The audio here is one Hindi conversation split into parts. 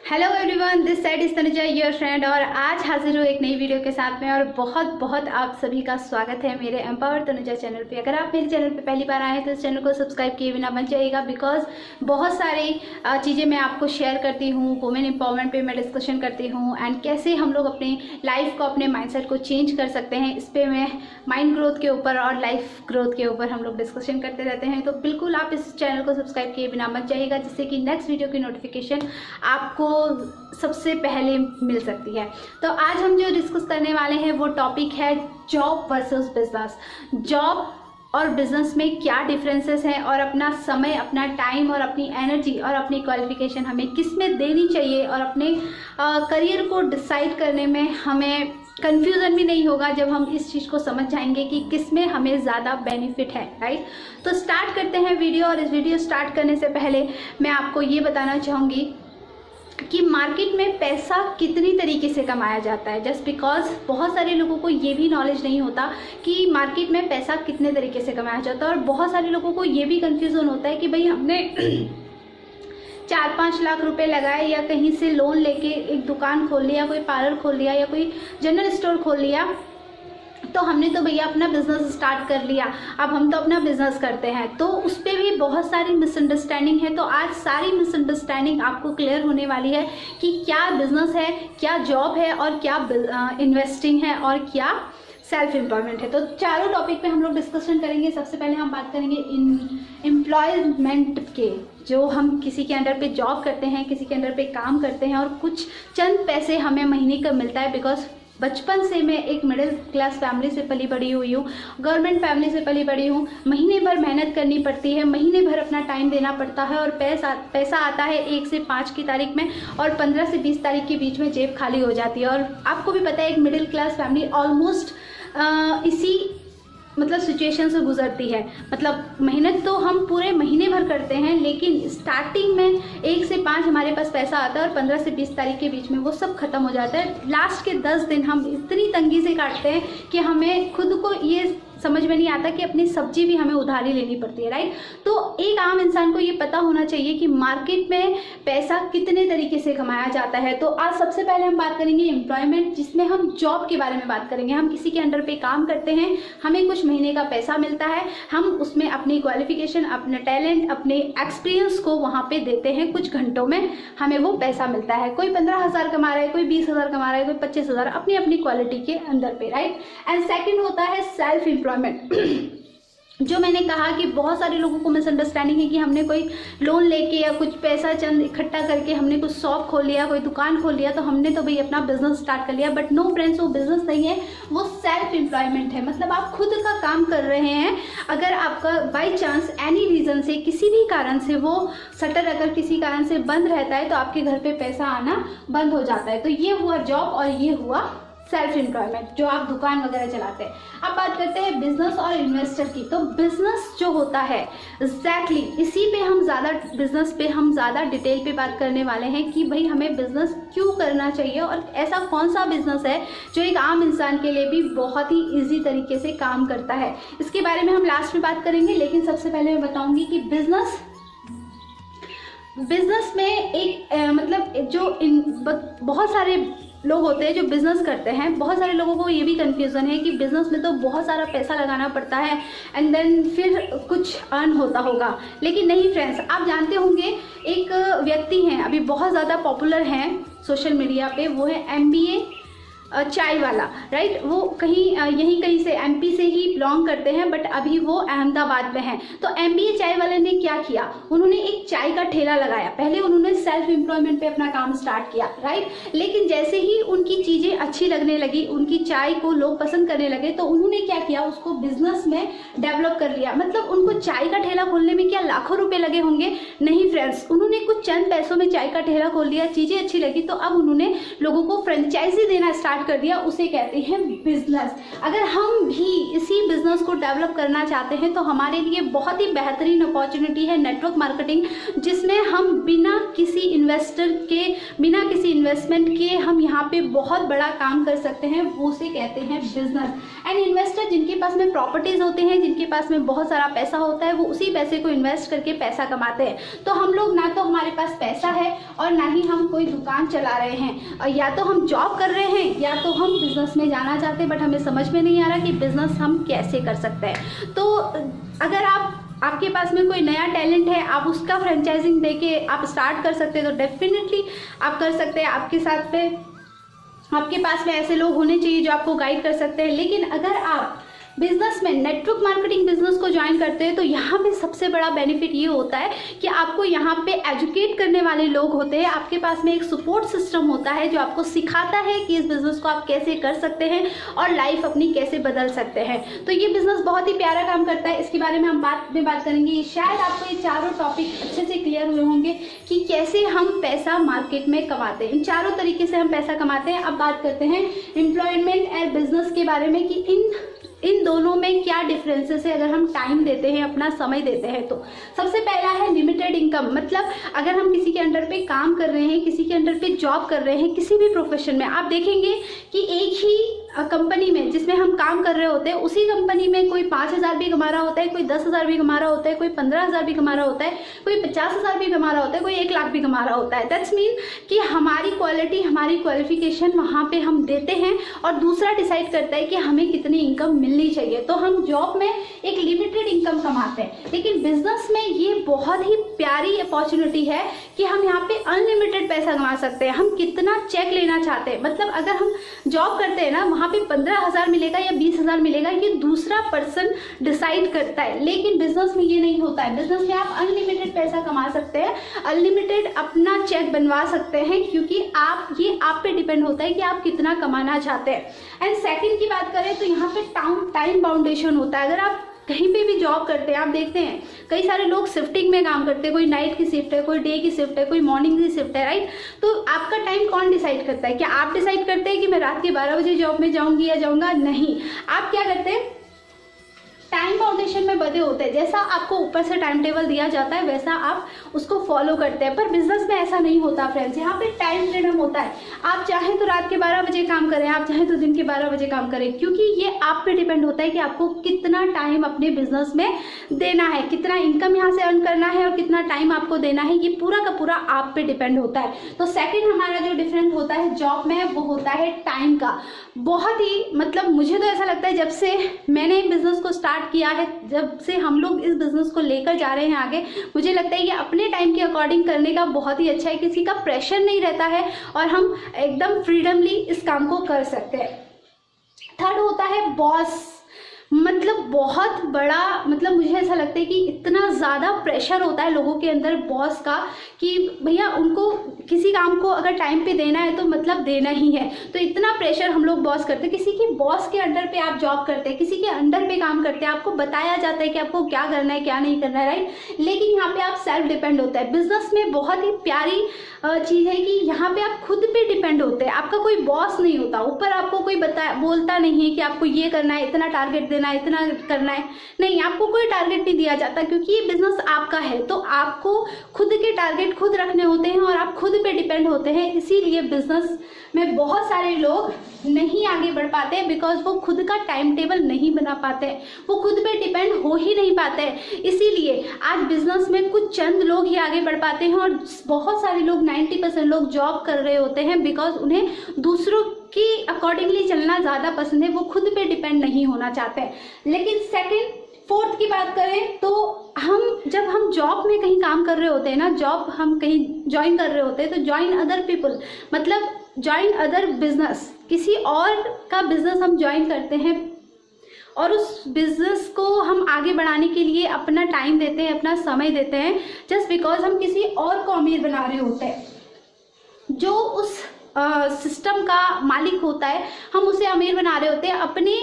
Hello everyone, this side is Tanuja your friend. और आज हाजिर हूँ एक नई वीडियो के साथ में और बहुत बहुत आप सभी का स्वागत है मेरे एम्पावर तनुजा चैनल पे। अगर आप मेरे चैनल पे पहली बार आए हैं तो इस चैनल को सब्सक्राइब किए बिना बन जाइएगा, बिकॉज बहुत सारी चीज़ें मैं आपको शेयर करती हूँ। वुमेन एम्पावरमेंट पे मैं डिस्कशन करती हूँ एंड कैसे हम लोग अपने लाइफ को, अपने माइंडसेट को चेंज कर सकते हैं। इस पर मैं माइंड ग्रोथ के ऊपर और लाइफ ग्रोथ के ऊपर हम लोग डिस्कशन करते रहते हैं। तो बिल्कुल आप इस चैनल को सब्सक्राइब किए बिना मत जाइएगा, जिससे कि नेक्स्ट वीडियो की नोटिफिकेशन आपको सबसे पहले मिल सकती है। तो आज हम जो डिस्कस करने वाले हैं वो टॉपिक है जॉब वर्सेस बिजनेस। जॉब और बिजनेस में क्या डिफरेंसेस हैं और अपना समय, अपना टाइम और अपनी एनर्जी और अपनी क्वालिफिकेशन हमें किस में देनी चाहिए और अपने करियर को डिसाइड करने में हमें कन्फ्यूज़न भी नहीं होगा जब हम इस चीज़ को समझ जाएंगे कि किस में हमें ज़्यादा बेनिफिट है, राइट। तो स्टार्ट करते हैं वीडियो। और इस वीडियो स्टार्ट करने से पहले मैं आपको ये बताना चाहूँगी कि मार्केट में पैसा कितनी तरीके से कमाया जाता है। जस्ट बिकॉज बहुत सारे लोगों को ये भी नॉलेज नहीं होता कि मार्केट में पैसा कितने तरीके से कमाया जाता है। और बहुत सारे लोगों को ये भी कन्फ्यूज़न होता है कि भाई हमने 4-5 लाख रुपए लगाए या कहीं से लोन लेके एक दुकान खोल लिया, कोई पार्लर खोल लिया या कोई जनरल स्टोर खोल लिया, तो हमने तो भैया अपना बिजनेस स्टार्ट कर लिया, अब हम तो अपना बिजनेस करते हैं। तो उस पर भी बहुत सारी मिसअंडरस्टैंडिंग है। तो आज सारी मिसअंडरस्टैंडिंग आपको क्लियर होने वाली है कि क्या बिजनेस है, क्या जॉब है और क्या इन्वेस्टिंग है और क्या सेल्फ एम्प्लॉयमेंट है। तो चारों टॉपिक पे हम लोग डिस्कशन करेंगे। सबसे पहले हम बात करेंगे एम्प्लॉयमेंट के, जो हम किसी के अंडर पे जॉब करते हैं, किसी के अंडर पे काम करते हैं और कुछ चंद पैसे हमें महीने का मिलता है। बिकॉज बचपन से मैं एक मिडिल क्लास फैमिली से पली बड़ी हुई हूँ, गवर्नमेंट फैमिली से पली बड़ी हूँ। महीने भर मेहनत करनी पड़ती है, महीने भर अपना टाइम देना पड़ता है और पैसा आता है 1 से 5 की तारीख में और 15 से 20 तारीख के बीच में जेब खाली हो जाती है। और आपको भी पता है एक मिडिल क्लास फैमिली ऑलमोस्ट इसी सिचुएशन से गुजरती है। मेहनत तो हम पूरे महीने भर करते हैं, लेकिन स्टार्टिंग में 1 से 5 हमारे पास पैसा आता है और 15 से 20 तारीख के बीच में वो सब खत्म हो जाता है। लास्ट के 10 दिन हम इतनी तंगी से काटते हैं कि हमें खुद को ये समझ में नहीं आता कि अपनी सब्जी भी हमें उधारी लेनी पड़ती है, राइट। तो एक आम इंसान को ये पता होना चाहिए कि मार्केट में पैसा कितने तरीके से कमाया जाता है। तो आज सबसे पहले हम बात करेंगे एम्प्लॉयमेंट, जिसमें हम जॉब के बारे में बात करेंगे। हम किसी के अंडर पे काम करते हैं, हमें कुछ महीने का पैसा मिलता है, हम उसमें अपनी क्वालिफिकेशन, अपने टैलेंट, अपने एक्सपीरियंस को वहाँ पे देते हैं, कुछ घंटों में हमें वो पैसा मिलता है। कोई 15,000 कमा रहा है, कोई 20,000 कमा रहा है, कोई 25,000, अपनी अपनी क्वालिटी के अंदर पे, राइट। एंड सेकेंड होता है सेल्फ एम्प्लॉयमेंट। जो मैंने कहा कि बहुत सारे लोगों को मिसअंडरस्टैंडिंग है कि हमने कोई लोन लेके या कुछ पैसा चंद इकट्ठा करके हमने कुछ शॉप खोल लिया, कोई दुकान खोल लिया, तो हमने तो भाई अपना बिजनेस स्टार्ट कर लिया। बट नो फ्रेंड्स, वो बिजनेस नहीं है, वो सेल्फ एम्प्लॉयमेंट है। आप खुद का काम कर रहे हैं। अगर आपका बाई चांस एनी रीजन से, किसी भी कारण से वो शटर अगर किसी कारण से बंद रहता है तो आपके घर पे पैसा आना बंद हो जाता है। तो ये हुआ जॉब और ये हुआ सेल्फ एम्प्लॉयमेंट, जो आप दुकान वगैरह चलाते हैं। अब बात करते हैं बिजनेस और इन्वेस्टर की। तो बिजनेस जो होता है एग्जैक्टली इसी पे हम ज़्यादा, बिजनेस पे हम ज़्यादा डिटेल पे बात करने वाले हैं कि भाई हमें बिजनेस क्यों करना चाहिए और ऐसा कौन सा बिजनेस है जो एक आम इंसान के लिए भी बहुत ही ईजी तरीके से काम करता है। इसके बारे में हम लास्ट में बात करेंगे, लेकिन सबसे पहले मैं बताऊँगी कि बिजनेस में एक बहुत सारे लोग होते हैं जो बिजनेस करते हैं। बहुत सारे लोगों को ये भी कंफ्यूजन है कि बिजनेस में तो बहुत सारा पैसा लगाना पड़ता है एंड देन फिर कुछ अर्न होता होगा, लेकिन नहीं फ्रेंड्स। आप जानते होंगे एक व्यक्ति हैं, अभी बहुत ज़्यादा पॉपुलर हैं सोशल मीडिया पे, वो है MBA चाय वाला, राइट। वो यहीं कहीं से MP से ही बिलोंग करते हैं, बट अभी वो अहमदाबाद में हैं। तो MBA चाय वाले ने क्या किया, उन्होंने एक चाय का ठेला लगाया। पहले उन्होंने सेल्फ एम्प्लॉयमेंट पे अपना काम स्टार्ट किया, राइट। लेकिन जैसे ही उनकी चीज़ें अच्छी लगने लगी, उनकी चाय को लोग पसंद करने लगे, तो उन्होंने क्या किया, उसको बिजनेस में डेवलप कर लिया। उनको चाय का ठेला खोलने में क्या लाखों रुपए लगे होंगे? नहीं फ्रेंड्स, उन्होंने कुछ चंद पैसों में चाय का ठेला खोल लिया, चीज़ें अच्छी लगी, तो अब उन्होंने लोगों को फ्रेंचाइजी देना स्टार्ट स्टार्ट कर दिया, उसे कहते हैं बिजनेस। अगर हम भी इसी बिजनेस को डेवलप करना चाहते हैं तो हमारे लिए बहुत ही बेहतरीन अपॉर्चुनिटी है नेटवर्क मार्केटिंग, जिसमें हम बिना किसी इन्वेस्टर के, बिना किसी इन्वेस्टमेंट के हम यहाँ पे बहुत बड़ा काम कर सकते हैं, वो उसे कहते हैं बिजनेस। एंड इन्वेस्टर जिनके पास में प्रॉपर्टीज होते हैं, जिनके पास में बहुत सारा पैसा होता है, वो उसी पैसे को इन्वेस्ट करके पैसा कमाते हैं। तो हम लोग, ना तो हमारे पास पैसा है और ना ही हम कोई दुकान चला रहे हैं, और या तो हम जॉब कर रहे हैं या तो हम बिजनेस में जाना चाहते हैं, बट हमें समझ में नहीं आ रहा कि बिजनेस हम कैसे कर सकते हैं। तो अगर आपके पास में कोई नया टैलेंट है, आप उसका फ्रेंचाइजिंग देके आप स्टार्ट कर सकते हैं, तो डेफिनेटली आप कर सकते हैं। आपके साथ में, आपके पास में ऐसे लोग होने चाहिए जो आपको गाइड कर सकते हैं। लेकिन अगर आप बिजनेस में नेटवर्क मार्केटिंग बिजनेस को ज्वाइन करते हैं तो यहाँ पे सबसे बड़ा बेनिफिट ये होता है कि आपको यहाँ पे एजुकेट करने वाले लोग होते हैं, आपके पास में एक सपोर्ट सिस्टम होता है जो आपको सिखाता है कि इस बिजनेस को आप कैसे कर सकते हैं और लाइफ अपनी कैसे बदल सकते हैं। तो ये बिजनेस बहुत ही प्यारा काम करता है, इसके बारे में हम बाद में बात करेंगे। शायद आपको ये चारों टॉपिक अच्छे से क्लियर हुए होंगे कि कैसे हम पैसा मार्केट में कमाते हैं, इन चारों तरीके से हम पैसा कमाते हैं। अब बात करते हैं एम्प्लॉयमेंट एंड बिजनेस के बारे में कि इन दोनों में क्या डिफरेंसेस है अगर हम टाइम देते हैं, अपना समय देते हैं। तो सबसे पहला है लिमिटेड इनकम, मतलब अगर हम किसी के अंडर पे काम कर रहे हैं, किसी के अंडर पे जॉब कर रहे हैं, किसी भी प्रोफेशन में, आप देखेंगे कि एक ही कंपनी में जिसमें हम काम कर रहे होते हैं, उसी कंपनी में कोई 5,000 भी कमा रहा होता है, कोई 10,000 भी कमा रहा होता है, कोई 15,000 भी कमा रहा होता है, कोई 50,000 भी कमा रहा होता है, कोई 1 लाख भी कमा रहा होता है। दैट्स मीन कि हमारी क्वालिटी, हमारी क्वालिफिकेशन वहाँ पे हम देते हैं और दूसरा डिसाइड करता है कि हमें कितनी इनकम मिलनी चाहिए। तो हम जॉब में एक लिमिटेड इनकम कमाते हैं, लेकिन बिजनेस में ये बहुत ही प्यारी अपॉर्चुनिटी है कि हम यहाँ पे अनलिमिटेड पैसा कमा सकते हैं। हम कितना चेक लेना चाहते हैं, मतलब अगर हम जॉब करते हैं ना, वहाँ पे 15,000 मिलेगा या 20,000 मिलेगा, ये दूसरा पर्सन डिसाइड करता है। लेकिन बिजनेस में ये नहीं होता है। बिजनेस में आप अनलिमिटेड पैसा कमा सकते हैं, अनलिमिटेड अपना चेक बनवा सकते हैं, क्योंकि ये आप पे डिपेंड होता है कि आप कितना कमाना चाहते हैं। एंड सेकंड की बात करें तो यहाँ पे टाइम बाउंडेशन होता है। अगर आप कहीं पे भी जॉब करते हैं, आप देखते हैं कई सारे लोग शिफ्टिंग में काम करते हैं, कोई नाइट की शिफ्ट है, कोई डे की शिफ्ट है, कोई मॉर्निंग की शिफ्ट है, राइट। तो आपका टाइम कौन डिसाइड करता है? क्या आप डिसाइड करते हैं कि मैं रात के 12 बजे जॉब में जाऊंगी या जाऊंगा? नहीं, आप क्या करते हैं, टाइम बाउंडेशन में बंधे होते हैं। जैसा आपको ऊपर से टाइम टेबल दिया जाता है वैसा आप उसको फॉलो करते हैं। पर बिजनेस में ऐसा नहीं होता फ्रेंड्स, यहाँ पे टाइम फ्रीडम होता है। आप चाहें तो रात के 12 बजे काम करें, आप चाहें तो दिन के 12 बजे काम करें, क्योंकि ये आप पे डिपेंड होता है कि आपको कितना टाइम अपने बिजनेस में देना है, कितना इनकम यहाँ से अर्न करना है और कितना टाइम आपको देना है, ये पूरा का पूरा आप पे डिपेंड होता है। तो सेकेंड हमारा जो डिफरेंस होता है जॉब में, वो होता है टाइम का। बहुत ही, मतलब मुझे तो ऐसा लगता है जब से मैंने बिजनेस को स्टार्ट किया है, जब से हम लोग इस बिजनेस को लेकर जा रहे हैं आगे, मुझे लगता है कि अपने टाइम के अकॉर्डिंग करने का बहुत ही अच्छा है। किसी का प्रेशर नहीं रहता है और हम एकदम फ्रीडमली इस काम को कर सकते हैं। थर्ड होता है बॉस, मतलब बहुत बड़ा, मतलब मुझे ऐसा लगता है कि इतना ज़्यादा प्रेशर होता है लोगों के अंदर बॉस का कि भैया उनको किसी काम को अगर टाइम पे देना है तो मतलब देना ही है। तो इतना प्रेशर हम लोग बॉस करते हैं। किसी के बॉस के अंडर पे आप जॉब करते हैं, किसी के अंडर पे काम करते हैं, आपको बताया जाता है कि आपको क्या करना है क्या नहीं करना है, राइट। लेकिन यहाँ पे आप सेल्फ डिपेंड होता है। बिजनेस में बहुत ही प्यारी चीज़ है कि यहाँ पे आप खुद पे डिपेंड होते हैं, आपका कोई बॉस नहीं होता, ऊपर आपको कोई बोलता नहीं है कि आपको ये करना है, इतना टारगेट देना है, इतना करना है, नहीं, आपको कोई टारगेट नहीं दिया जाता, क्योंकि ये बिजनेस आपका है। तो आपको खुद के टारगेट खुद रखने होते हैं और आप खुद पे डिपेंड होते हैं। इसीलिए बिजनेस में बहुत सारे लोग नहीं आगे बढ़ पाते हैं, बिकॉज वो खुद का टाइम टेबल नहीं बना पाते, वो खुद पे डिपेंड हो ही नहीं पाते हैं। इसीलिए आज बिजनेस में कुछ चंद लोग ही आगे बढ़ पाते हैं और बहुत सारे लोग, 90% लोग जॉब कर रहे होते हैं, बिकॉज उन्हें दूसरों की अकॉर्डिंगली चलना ज़्यादा पसंद है, वो खुद पे डिपेंड नहीं होना चाहते हैं। लेकिन फोर्थ की बात करें तो जब हम जॉब में कहीं काम कर रहे होते हैं ना, जॉब हम कहीं ज्वाइन कर रहे होते हैं, तो ज्वाइन अदर पीपल, मतलब ज्वाइन अदर बिजनेस, किसी और का बिजनेस हम ज्वाइन करते हैं और उस बिजनेस को हम आगे बढ़ाने के लिए अपना टाइम देते हैं, अपना समय देते हैं, जस्ट बिकॉज हम किसी और को अमीर बना रहे होते हैं। जो उस सिस्टम का मालिक होता है, हम उसे अमीर बना रहे होते हैं अपने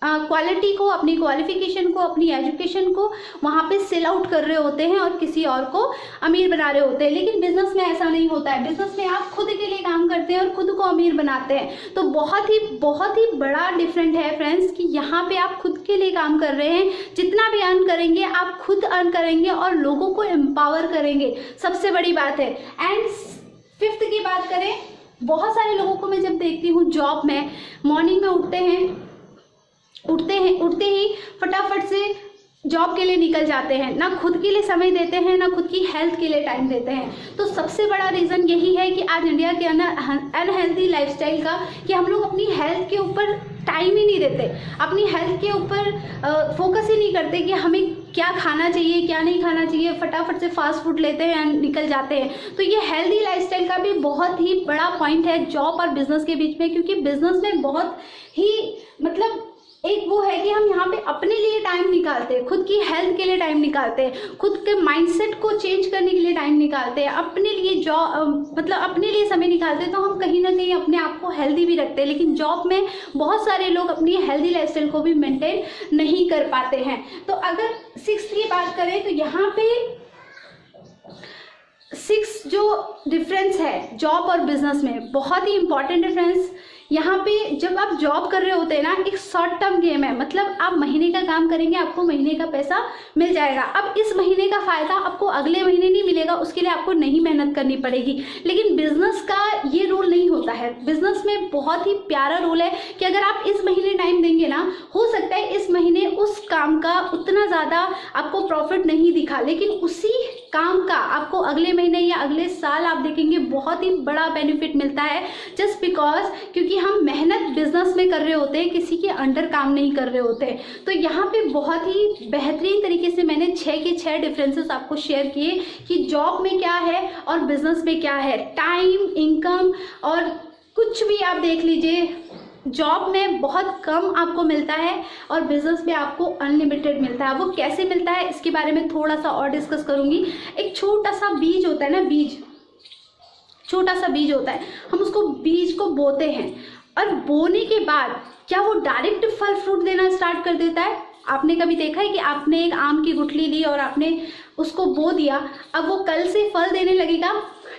क्वालिटी को, अपनी क्वालिफिकेशन को, अपनी एजुकेशन को वहाँ पे सेल आउट कर रहे होते हैं और किसी और को अमीर बना रहे होते हैं। लेकिन बिजनेस में ऐसा नहीं होता है। बिजनेस में आप खुद के लिए काम करते हैं और खुद को अमीर बनाते हैं। तो बहुत ही बड़ा डिफरेंट है फ्रेंड्स कि यहाँ पे आप खुद के लिए काम कर रहे हैं। जितना भी अर्न करेंगे आप खुद अर्न करेंगे और लोगों को एम्पावर करेंगे, सबसे बड़ी बात है। एंड 5th की बात करें, बहुत सारे लोगों को मैं जब देखती हूँ जॉब में, मॉर्निंग में उठते ही फटाफट से जॉब के लिए निकल जाते हैं, ना खुद के लिए समय देते हैं, ना खुद की हेल्थ के लिए टाइम देते हैं। तो सबसे बड़ा रीज़न यही है कि आज इंडिया के अनहेल्दी लाइफस्टाइल का, कि हम लोग अपनी हेल्थ के ऊपर टाइम ही नहीं देते, अपनी हेल्थ के ऊपर फोकस ही नहीं करते कि हमें क्या खाना चाहिए क्या नहीं खाना चाहिए। फटाफट से फास्ट फूड लेते हैं एंड निकल जाते हैं। तो ये हेल्दी लाइफस्टाइल का भी बहुत ही बड़ा पॉइंट है जॉब और बिजनेस के बीच में, क्योंकि बिजनेस में बहुत ही मतलब एक वो है कि हम यहाँ पे अपने लिए टाइम निकालते हैं, खुद की हेल्थ के लिए टाइम निकालते हैं, खुद के माइंडसेट को चेंज करने के लिए टाइम निकालते हैं, अपने लिए अपने लिए समय निकालते हैं। तो हम कहीं ना कहीं अपने आप को हेल्दी भी रखते हैं। लेकिन जॉब में बहुत सारे लोग अपनी हेल्दी लाइफस्टाइल को भी मेंटेन नहीं कर पाते हैं। तो अगर 6th की बात करें तो यहाँ पे 6 जो डिफरेंस है जॉब और बिजनेस में बहुत ही इंपॉर्टेंट है फ्रेंड्स। यहाँ पे जब आप जॉब कर रहे होते हैं ना, एक शॉर्ट टर्म गेम है, मतलब आप महीने का काम करेंगे, आपको महीने का पैसा मिल जाएगा। अब इस महीने का फायदा आपको अगले महीने नहीं मिलेगा, उसके लिए आपको नहीं मेहनत करनी पड़ेगी। लेकिन बिजनेस का ये रूल नहीं होता है। बिजनेस में बहुत ही प्यारा रूल है कि अगर आप इस महीने टाइम देंगे ना, हो सकता है इस महीने उस काम का उतना ज़्यादा आपको प्रॉफिट नहीं दिखा, लेकिन उसी काम का आपको अगले महीने या अगले साल आप देखेंगे बहुत ही बड़ा बेनिफिट मिलता है। जस्ट बिकॉज क्योंकि हम मेहनत बिजनेस में कर रहे होते हैं, किसी के अंडर काम नहीं कर रहे होते। तो यहाँ पे बहुत ही बेहतरीन तरीके से मैंने 6 के 6 डिफरेंसेस आपको शेयर किए कि जॉब में क्या है और बिजनेस में क्या है। टाइम, इनकम और कुछ भी आप देख लीजिए, जॉब में बहुत कम आपको मिलता है और बिजनेस में आपको अनलिमिटेड मिलता है। वो कैसे मिलता है इसके बारे में थोड़ा सा और डिस्कस करूंगी। एक छोटा सा बीज होता है ना, छोटा सा बीज होता है, हम उसको बीज को बोते हैं और बोने के बाद क्या वो डायरेक्ट फल फ्रूट देना स्टार्ट कर देता है? आपने कभी देखा है कि आपने एक आम की गुठली ली और आपने उसको बो दिया, अब वो कल से फल देने लगेगा?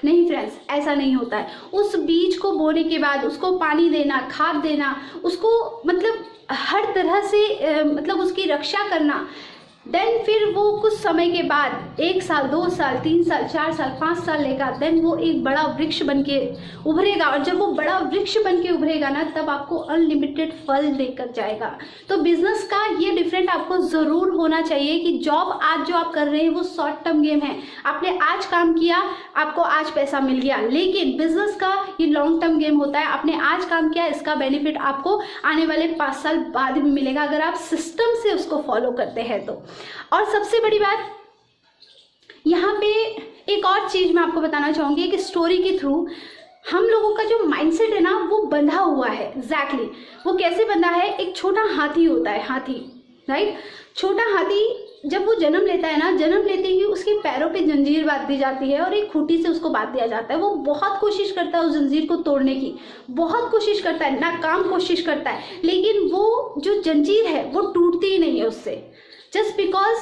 नहीं फ्रेंड्स, ऐसा नहीं होता है। उस बीज को बोने के बाद उसको पानी देना, खाद देना, उसको मतलब हर तरह से मतलब उसकी रक्षा करना, देन फिर वो कुछ समय के बाद 1 साल 2 साल 3 साल 4 साल 5 साल लेगा, देन वो एक बड़ा वृक्ष बन के उभरेगा। और जब वो बड़ा वृक्ष बन के उभरेगा ना, तब आपको अनलिमिटेड फल देकर जाएगा। तो बिजनेस का ये डिफरेंट आपको ज़रूर होना चाहिए कि जॉब आज जो आप कर रहे हैं वो शॉर्ट टर्म गेम है, आपने आज काम किया, आपको आज पैसा मिल गया। लेकिन बिजनेस का ये लॉन्ग टर्म गेम होता है, आपने आज काम किया, इसका बेनिफिट आपको आने वाले 5 साल बाद भी मिलेगा अगर आप सिस्टम से उसको फॉलो करते हैं तो। और सबसे बड़ी बात यहाँ पे एक और चीज मैं आपको बताना चाहूंगी कि स्टोरी के थ्रू हम लोगों का जो माइंडसेट है ना, वो बंधा हुआ है। एग्जैक्टली वो कैसे बंधा है? एक छोटा हाथी होता है, हाथी, राइट। छोटा हाथी जब वो जन्म लेता है ना, जन्म लेते ही उसके पैरों पे जंजीर बांध दी जाती है और एक खूंटी से उसको बांध दिया जाता है। वो बहुत कोशिश करता है उस जंजीर को तोड़ने की, बहुत कोशिश करता है, नाकाम कोशिश करता है, लेकिन वो जो जंजीर है वो टूटती ही नहीं है उससे, जस्ट बिकॉज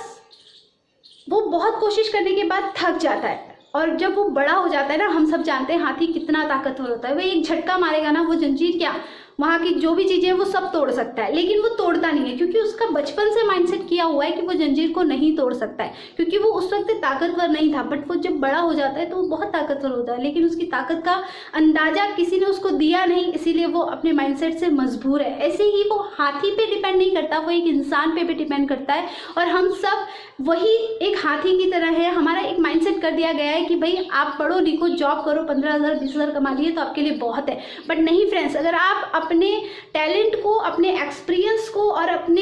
वो बहुत कोशिश करने के बाद थक जाता है। और जब वो बड़ा हो जाता है ना, हम सब जानते हैं हाथी कितना ताकतवर होता है, वो एक झटका मारेगा ना, वो जंजीर क्या, वहाँ की जो भी चीज़ें वो सब तोड़ सकता है। लेकिन वो तोड़ता नहीं है क्योंकि उसका बचपन से माइंडसेट किया हुआ है कि वो जंजीर को नहीं तोड़ सकता है, क्योंकि वो उस वक्त ताकतवर नहीं था। बट वो जब बड़ा हो जाता है तो वो बहुत ताकतवर होता है, लेकिन उसकी ताकत का अंदाजा किसी ने उसको दिया नहीं, इसीलिए वो अपने माइंडसेट से मजबूर है। ऐसे ही वो हाथी पे डिपेंड नहीं करता, वो एक इंसान पे भी डिपेंड करता है। और हम सब वही एक हाथी की तरह है, हमारा एक माइंडसेट कर दिया गया है कि भाई आप पढ़ो लिखो जॉब करो, 15,000 20,000 कमा लिए तो आपके लिए बहुत है। बट नहीं फ्रेंड्स, अगर आप अपने टैलेंट को, अपने एक्सपीरियंस को और अपने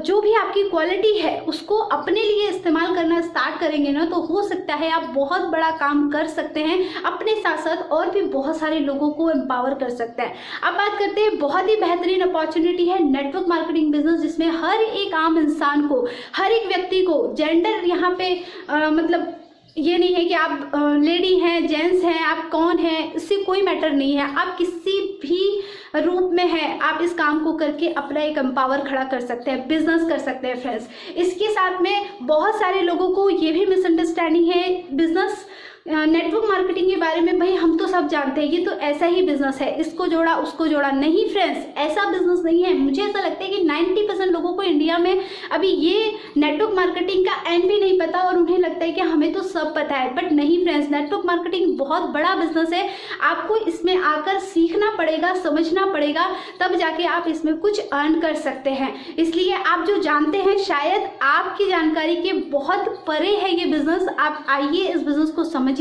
जो भी आपकी क्वालिटी है उसको अपने लिए इस्तेमाल करना स्टार्ट करेंगे ना, तो हो सकता है आप बहुत बड़ा काम कर सकते हैं, अपने साथ साथ और भी बहुत सारे लोगों को एम्पावर कर सकते हैं। अब बात करते हैं, बहुत ही बेहतरीन अपॉर्चुनिटी है नेटवर्क मार्केटिंग बिजनेस, जिसमें हर एक आम इंसान को, हर एक व्यक्ति को, जेंडर यहाँ पे मतलब ये नहीं है कि आप लेडी हैं, जेंट्स हैं, आप कौन हैं, इससे कोई मैटर नहीं है। आप किसी भी रूप में हैं, आप इस काम को करके अपना एक एम्पावर खड़ा कर सकते हैं, बिजनेस कर सकते हैं फ्रेंड्स। इसके साथ में बहुत सारे लोगों को ये भी मिसअंडरस्टैंडिंग है बिजनेस नेटवर्क मार्केटिंग के बारे में, भाई हम तो सब जानते हैं ये तो ऐसा ही बिजनेस है, इसको जोड़ा उसको जोड़ा। नहीं फ्रेंड्स, ऐसा बिजनेस नहीं है। मुझे ऐसा लगता है कि 90% लोगों को इंडिया में अभी ये नेटवर्क मार्केटिंग का एंड भी नहीं पता और उन्हें लगता है कि हमें तो सब पता है। बट नहीं फ्रेंड्स, नेटवर्क मार्केटिंग बहुत बड़ा बिजनेस है। आपको इसमें आकर सीखना पड़ेगा, समझना पड़ेगा, तब जाके आप इसमें कुछ अर्न कर सकते हैं। इसलिए आप जो जानते हैं शायद आपकी जानकारी के बहुत परे है ये बिजनेस। आप आइए, इस बिजनेस को समझिए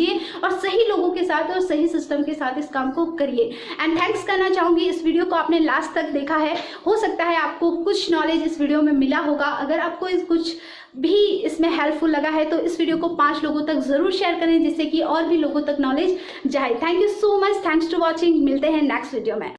और सही लोगों के साथ और सही सिस्टम के साथ इस काम को करिए। एंड थैंक्स करना चाहूंगी, इस वीडियो को आपने लास्ट तक देखा है। हो सकता है आपको कुछ नॉलेज इस वीडियो में मिला होगा। अगर आपको कुछ भी इसमें हेल्पफुल लगा है तो इस वीडियो को 5 लोगों तक जरूर शेयर करें, जिससे कि और भी लोगों तक नॉलेज जाए। Thank you so much, thanks to watching. मिलते हैं नेक्स्ट वीडियो में।